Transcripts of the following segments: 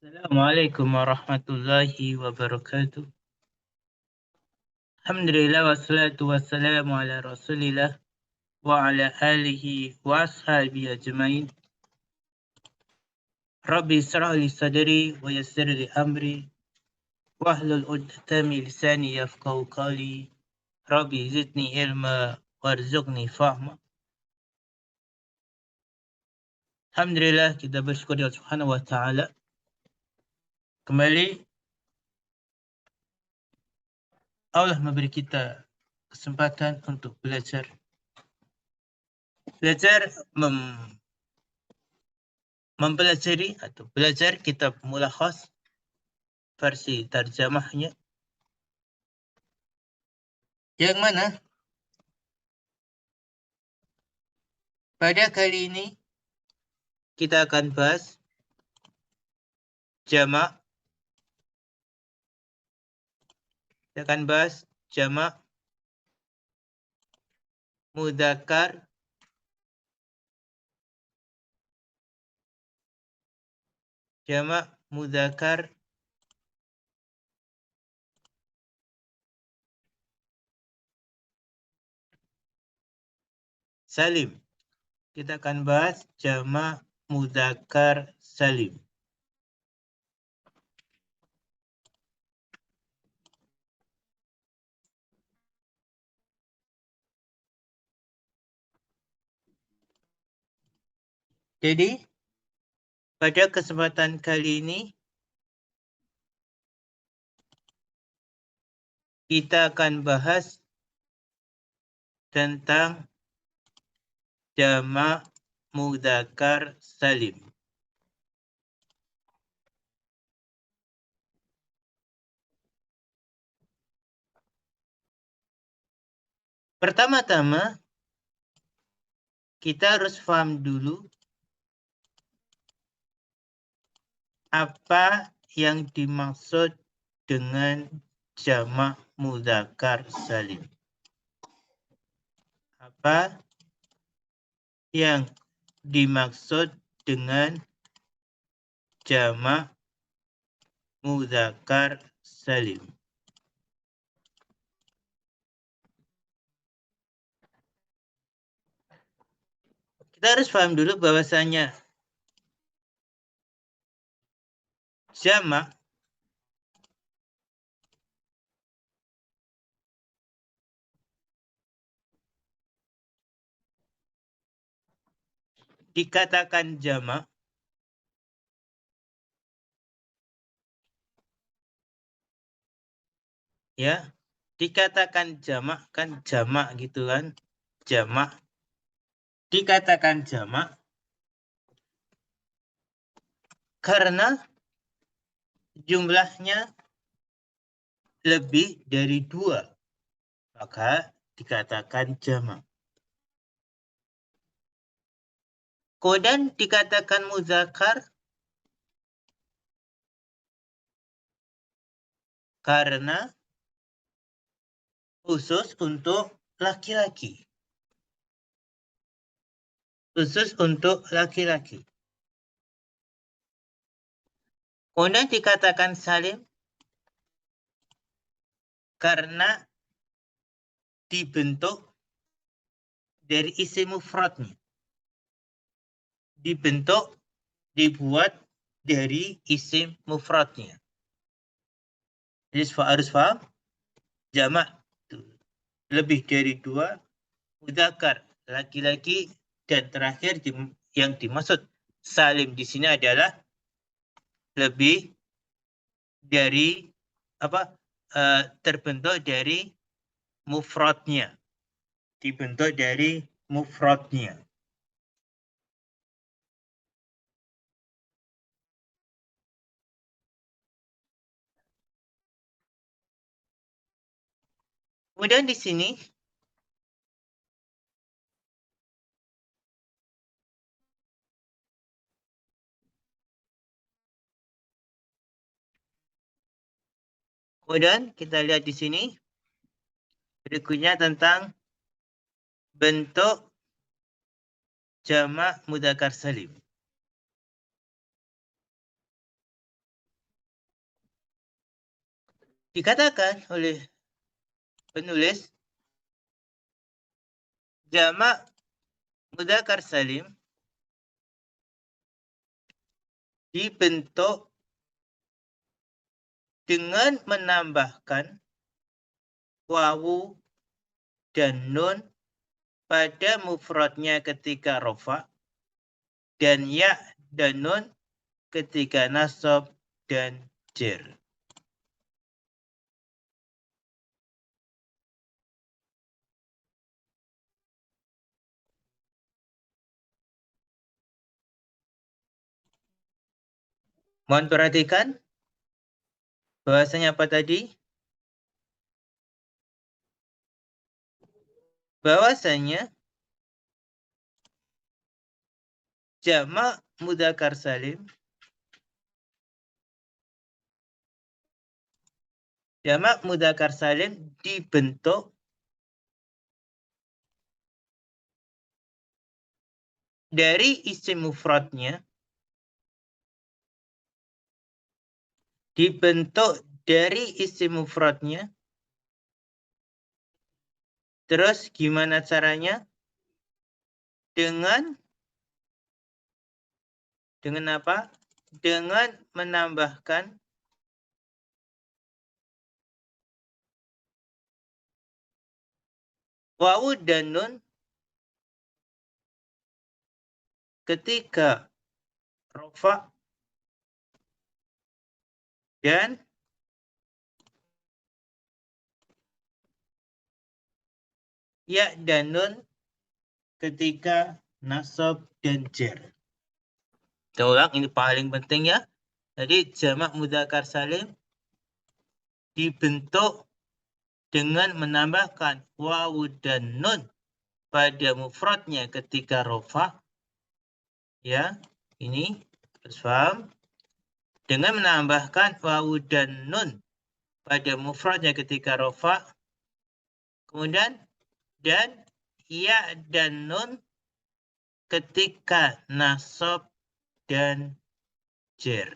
Assalamualaikum warahmatullahi wabarakatuh. Alhamdulillah wassalatu wassalamu ala rasulillah wa ala alihi wa ashabihi ajmain. Rabbi israh li sadri wa yassir li amri wahlul 'uqdatam min lisani yafqahu qawli. Rabbi zidni ilma warzuqni fahma. Alhamdulillah kita bersyukur kepada Allah Subhanahu wa taala. Kembali Allah memberi kita kesempatan untuk belajar mempelajari atau belajar kitab Mulakhas versi terjemahnya, yang mana pada kali ini kita akan bahas jamak. Kita akan bahas jamak mudzakkar salim. Kita akan bahas jamak mudzakkar salim. Jadi pada kesempatan kali ini kita akan bahas tentang jamak mudzakkar salim. Pertama-tama kita harus paham dulu apa yang dimaksud dengan jamak mudzakkar salim. Apa yang dimaksud dengan jamak mudzakkar salim? Kita harus paham dulu bahwasanya jamak dikatakan jamak ya, dikatakan jamak kan jamak gitu kan, jamak dikatakan jamak karena jumlahnya lebih dari 2, maka dikatakan jamak. Kemudian dikatakan mudzakkar karena khusus untuk laki-laki. Khusus untuk laki-laki. Kemudian dikatakan salim karena dibentuk dari isim mufradnya. Dibuat dari isim mufradnya. Jadi harus paham, jamak lebih dari 2, mudzakkar laki-laki, dan terakhir yang dimaksud salim di sini adalah lebih dari terbentuk dari mufradnya. Dibentuk dari mufradnya. Kemudian di sini kemudian kita lihat di sini berikutnya tentang bentuk jamak mudzakkar salim. Dikatakan oleh penulis jamak mudzakkar salim dibentuk dengan menambahkan wawu dan nun pada mufradnya ketika rofa dan ya dan nun ketika nasab dan jar. Mohon perhatikan bahwasanya apa tadi? Bahwasanya jamak mudzakkar salim dibentuk dari isim mufradnya terus gimana caranya? Dengan apa? Dengan menambahkan wawu dan nun ketika rofa dan ya dan nun ketika nasab dan jar. Kita ulang, ini paling penting ya. Jadi jamak mudzakkar salim dibentuk dengan menambahkan wawu dan nun pada mufradnya ketika rofa. Ya, ini harus paham. Dengan menambahkan wawu dan nun pada mufradnya ketika rofa. Kemudian dan ya dan nun ketika nasab dan jar.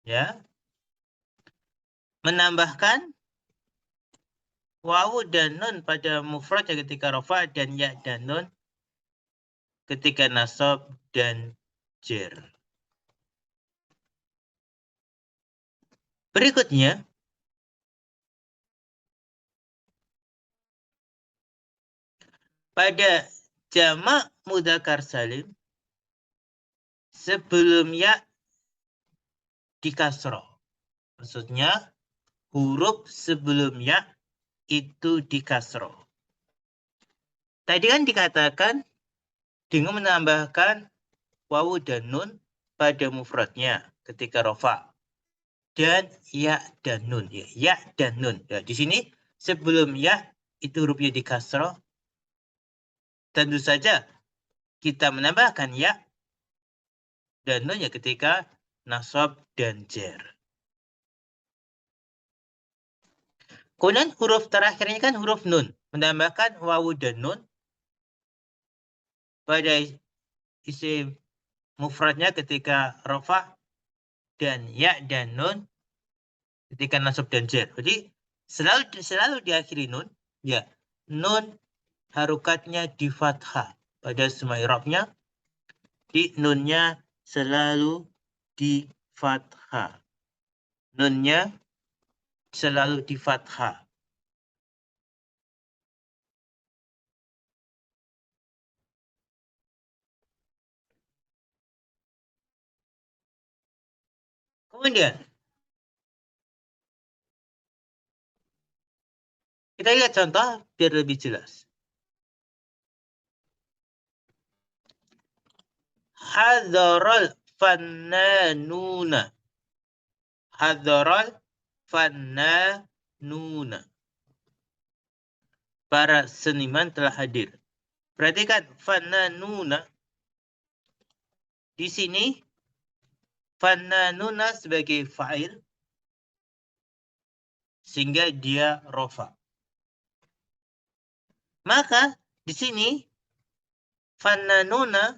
Ya. Menambahkan wawu dan nun pada mufradnya ketika rofa dan ya dan nun ketika nasab dan jar. Berikutnya, pada jamak mudzakkar salim sebelum ya dikasroh. Maksudnya huruf sebelum ya itu dikasroh. Tadi kan dikatakan dengan menambahkan wawu dan nun pada mufradnya ketika rofa dan ya dan nun. Ya dan nun. Ya, di sini sebelum ya itu hurufnya dikasroh. Tentu saja kita menambahkan ya dan nun ya ketika nasab dan jar. Kemudian huruf terakhirnya kan huruf nun. Menambahkan wawu dan nun pada isim mufradnya ketika rofa dan ya dan nun ketika nasab dan jar. Jadi selalu diakhiri nun. Ya, nun harokatnya di fathah pada semua i'rabnya. Di nunnya selalu di fathah. Nunnya selalu di fathah. Kemudian kita lihat contoh biar lebih jelas. Hadzaral fannanuna. Hadzaral fannanuna. Para seniman telah hadir. Perhatikan fannanuna. Di sini fannanuna sebagai fa'il sehingga dia rofa. Maka di sini fannanuna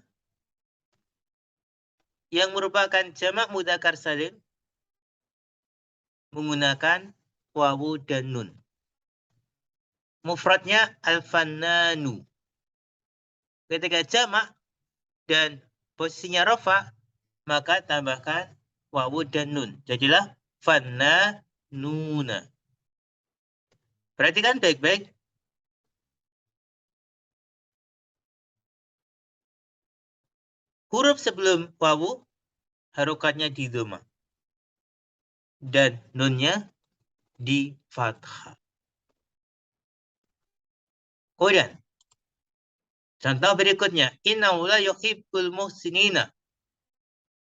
yang merupakan jamak mudzakkar salim menggunakan wawu dan nun. Mufradnya al-fannanu. Ketika jamak dan posisinya rafa, maka tambahkan wawu dan nun. Jadilah fannanuna. Perhatikan baik-baik. Huruf sebelum wawu, harokatnya di dhamma. Dan nunnya di fathah. Kemudian, contoh berikutnya. Inna Allah yuhibbul muhsinina.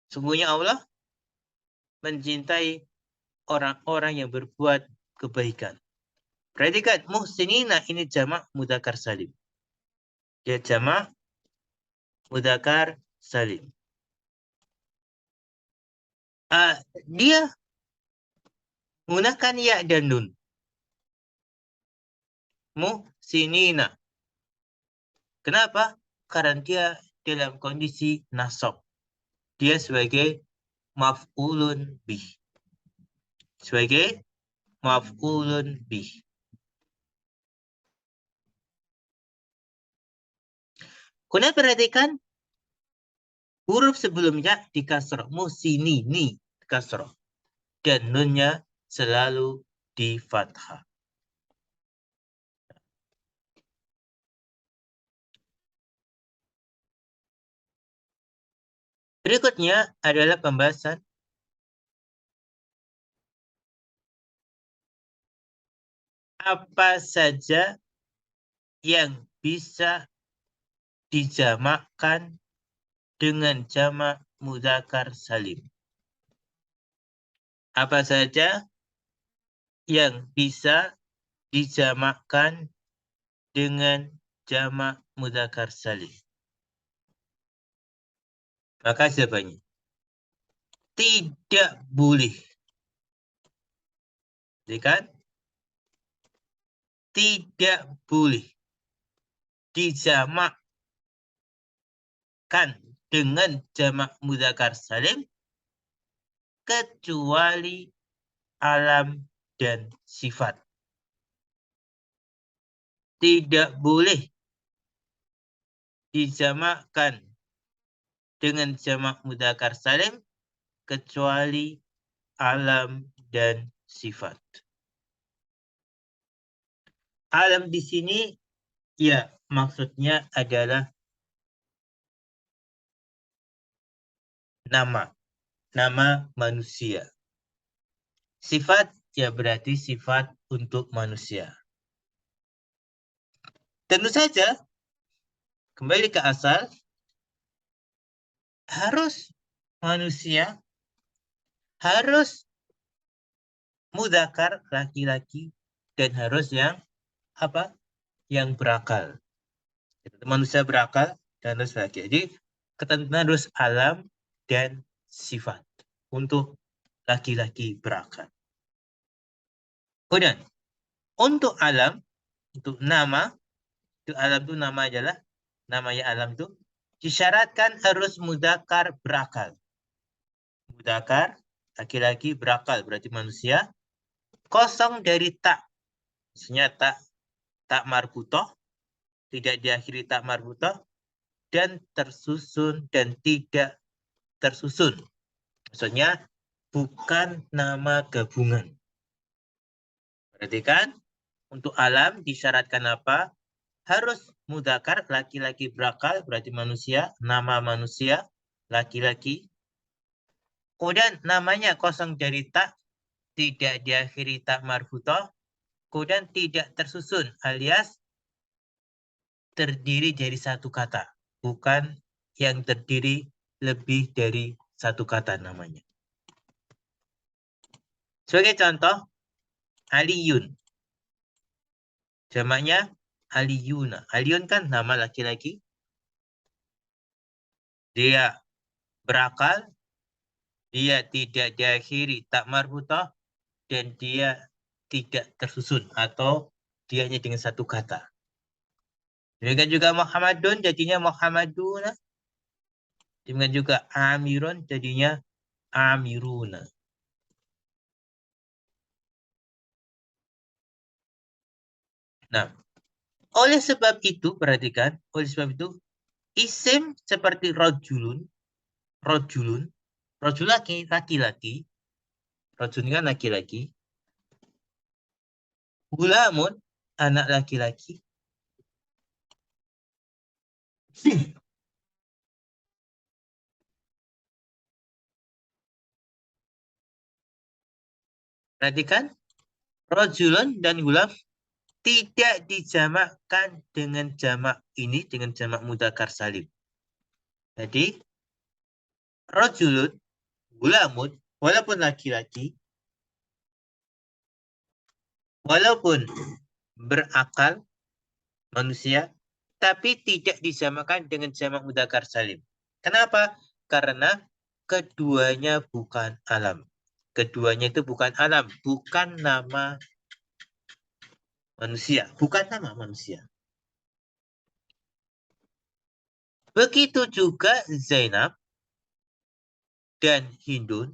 Sungguhnya Allah mencintai orang-orang yang berbuat kebaikan. Predikat muhsinina ini jamak mudzakkar salim. Dia jamak mudzakkar salim. Dia menggunakan ya dan nun. Muhsinina. Kenapa? Karena dia dalam kondisi nasab. Dia sebagai maf'ulun bih. Sebagai maf'ulun bih. Kemudian perhatikan huruf sebelumnya di kasroh. Muhsini, ni kasroh. Dan nunnya selalu di fathah. Berikutnya adalah pembahasan apa saja yang bisa dijamakkan dengan jamak mudzakkar salim. Apa saja yang bisa dijamakkan dengan jamak mudzakkar salim. Maka jawabannya tidak boleh. Kan? Tidak boleh dijamakkan dengan jamak mudzakkar salim kecuali alam dan sifat. Tidak boleh dijamakkan dengan jamak mudzakkar salim kecuali alam dan sifat. Alam di sini ya maksudnya adalah nama manusia. Sifat ya berarti sifat untuk manusia. Tentu saja kembali ke asal, harus manusia, harus mudzakkar laki-laki, dan harus yang apa? Yang berakal. Manusia berakal dan harus laki. Jadi ketentuan harus alam dan sifat untuk laki-laki berakal. Kemudian untuk alam, untuk nama, itu alam itu nama adalah namanya alam itu disyaratkan harus mudzakkar berakal. Mudzakkar laki-laki berakal berarti manusia, kosong dari tak. Maksudnya tak marbutoh, tidak diakhiri tak marbutoh, dan tersusun dan tidak tersusun. Maksudnya bukan nama gabungan. Berarti kan untuk alam disyaratkan apa? Harus mudzakkar laki-laki berakal berarti manusia, nama manusia laki-laki. Kemudian namanya kosong dari tak, tidak diakhiri tak marbutoh, kemudian tidak tersusun alias terdiri dari satu kata, bukan yang terdiri lebih dari satu kata namanya. Sebagai contoh, Aliyun. Jamaknya Aliyuna. Aliyun kan nama laki-laki. Dia berakal, dia tidak diakhiri tak marbutoh, dan dia tidak tersusun atau dia hanya dengan satu kata. Demikian juga Muhammadun jadinya Muhammaduna. Demikian juga Amirun jadinya Amiruna. Nah, oleh sebab itu, perhatikan, oleh sebab itu, isim seperti rojulun, rojul laki-laki, rojul kan laki-laki, gulamun, anak laki-laki, perhatikan, rojulun dan gulam tidak dijamakkan dengan jamak ini, dengan jamak mudzakkar salim. Jadi, rojulun, gulamun, walaupun laki-laki, walaupun berakal, manusia, tapi tidak disamakan dengan jamak mudzakkar salim. Kenapa? Karena keduanya bukan alam. Keduanya itu bukan alam, bukan nama manusia, bukan nama manusia. Begitu juga Zainab dan Hindun.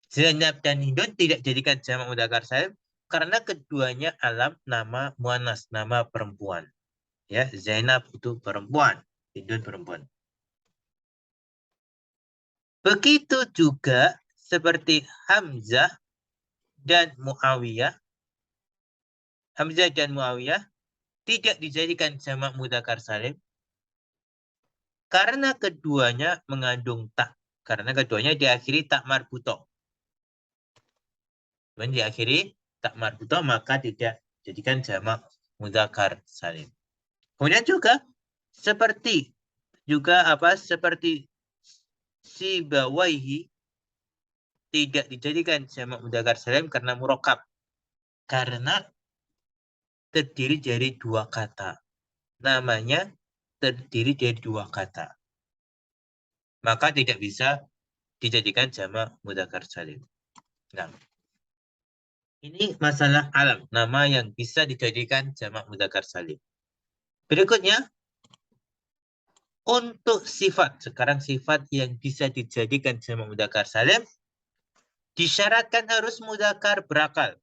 Zainab dan Hindun tidak jadikan jamak mudzakkar salim karena keduanya alam nama muannas, nama perempuan. Ya, Zainab itu perempuan, Hindun perempuan. Begitu juga seperti Hamzah dan Muawiyah. Hamzah dan Muawiyah tidak dijadikan jamak mudzakkar salim karena keduanya mengandung tak. Karena keduanya diakhiri tak marbutoh. Dan diakhiri tak marbutoh maka tidak dijadikan jamak mudzakkar salim. Kemudian juga seperti Sibawaihi tidak dijadikan jamak mudzakkar salim karena murakkab. Karena terdiri dari dua kata. Namanya terdiri dari dua kata. Maka tidak bisa dijadikan jamak mudzakkar salim. Nah, ini masalah alam, nama yang bisa dijadikan jamak mudzakkar salim. Berikutnya, untuk sifat, sekarang sifat yang bisa dijadikan jamak mudzakkar salim disyaratkan harus mudzakkar berakal.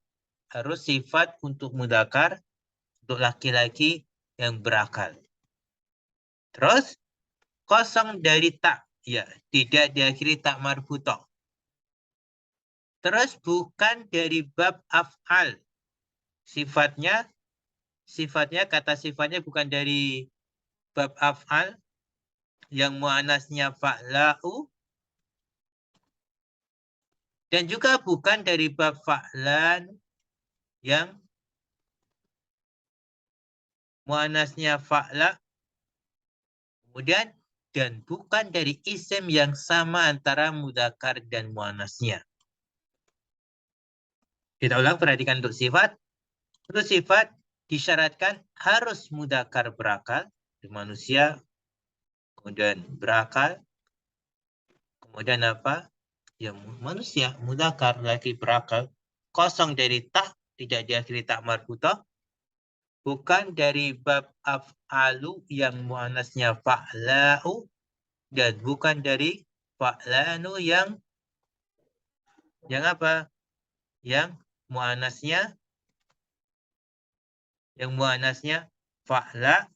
Harus sifat untuk mudzakkar, untuk laki-laki yang berakal. Terus, kosong dari tak. Ya, tidak diakhiri tak marbutoh. Terus bukan dari bab af'al. Sifatnya kata sifatnya bukan dari bab af'al yang muannasnya fa'la'u dan juga bukan dari bab fa'lan yang muannasnya fa'la. Kemudian dan bukan dari isim yang sama antara mudzakkar dan muannasnya. Kita ulang, perhatikan untuk sifat. Untuk sifat disyaratkan harus mudzakkar berakal, di manusia, kemudian berakal, kemudian apa? Ya manusia, mudzakkar, laki berakal, kosong dari tak, tidak diakhiri tak marbutoh, bukan dari bab af'alu yang muannasnya fa'la'u, dan bukan dari fa'lanu yang apa? Yang muannasnya fa'la,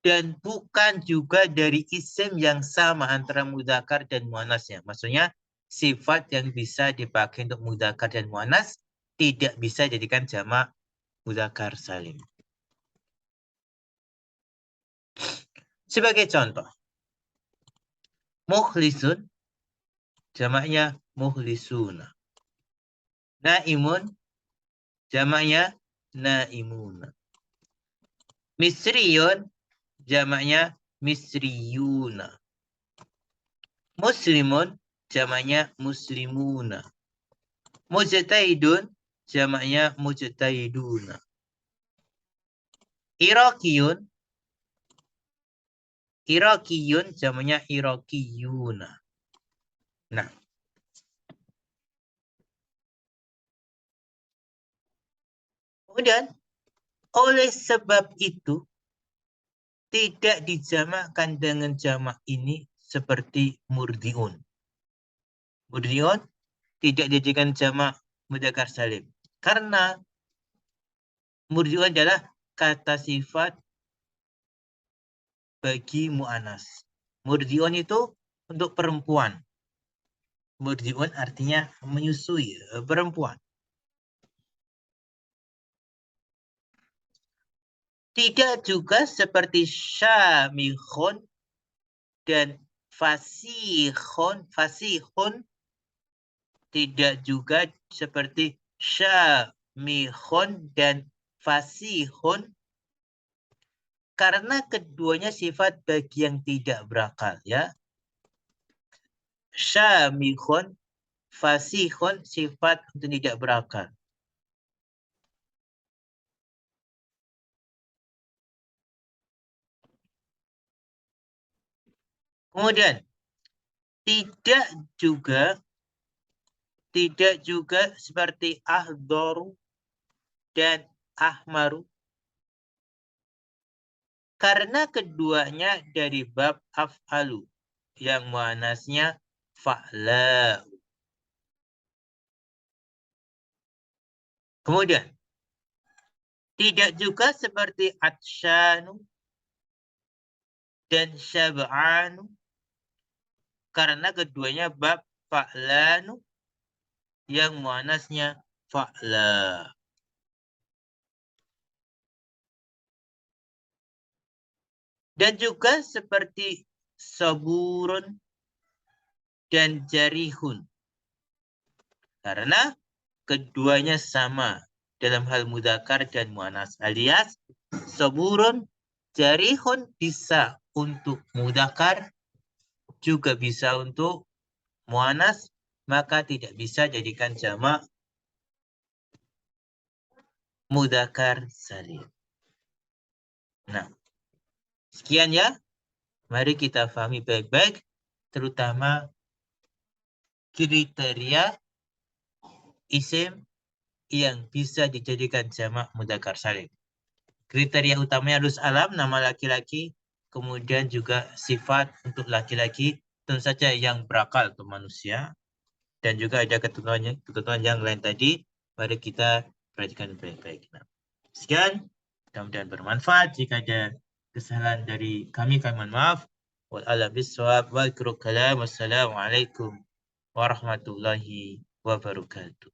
dan bukan juga dari isim yang sama antara mudzakkar dan muannasnya. Maksudnya sifat yang bisa dipakai untuk mudzakkar dan muannas tidak bisa jadikan jamak mudzakkar salim. Sebagai contoh, mukhlisun jamaknya mukhlisuna. Naimun jamaknya naimuna. Misriyun jamaknya misriyuna. Muslimun jamaknya muslimuna. Mujtahidun jamaknya mujtahiduna. Iraqiyun jamaknya iraqiyuna. Nah, kemudian oleh sebab itu tidak dijamakkan dengan jamak ini seperti murdiun. Murdiun tidak dijadikan jamak mudzakkar salim? Karena murji'un adalah kata sifat bagi mu'anas. Murji'un itu untuk perempuan. Murji'un artinya menyusui, perempuan. Tidak juga seperti syamikhun dan fasihun. Fasihun tidak juga seperti syamikhun dan fasihun karena keduanya sifat bagi yang tidak berakal, ya. Syamikhun, fasihun sifat untuk tidak berakal. Kemudian tidak juga seperti ahdoru dan ahmaru karena keduanya dari bab af'alu yang muannasnya fa'la. Kemudian tidak juga seperti atsyanu dan syab'anu karena keduanya bab fa'lanu yang muannasnya fa'la. Dan juga seperti saburun dan jarihun. Karena keduanya sama dalam hal mudzakkar dan muannas, alias saburun, jarihun bisa untuk mudzakkar, juga bisa untuk muannas, maka tidak bisa jadikan jamak mudzakkar salim. Nah, sekian ya. Mari kita pahami baik-baik, terutama kriteria isim yang bisa dijadikan jamak mudzakkar salim. Kriteria utamanya harus alam, nama laki-laki, kemudian juga sifat untuk laki-laki, tentu saja yang berakal untuk manusia, dan juga ada ketentuan yang lain tadi. Mari kita perhatikan baik-baik. Nah, sekian, mudah-mudahan bermanfaat. Jika ada kesalahan dari kami mohon maaf. Wassalamualaikum warahmatullahi wabarakatuh.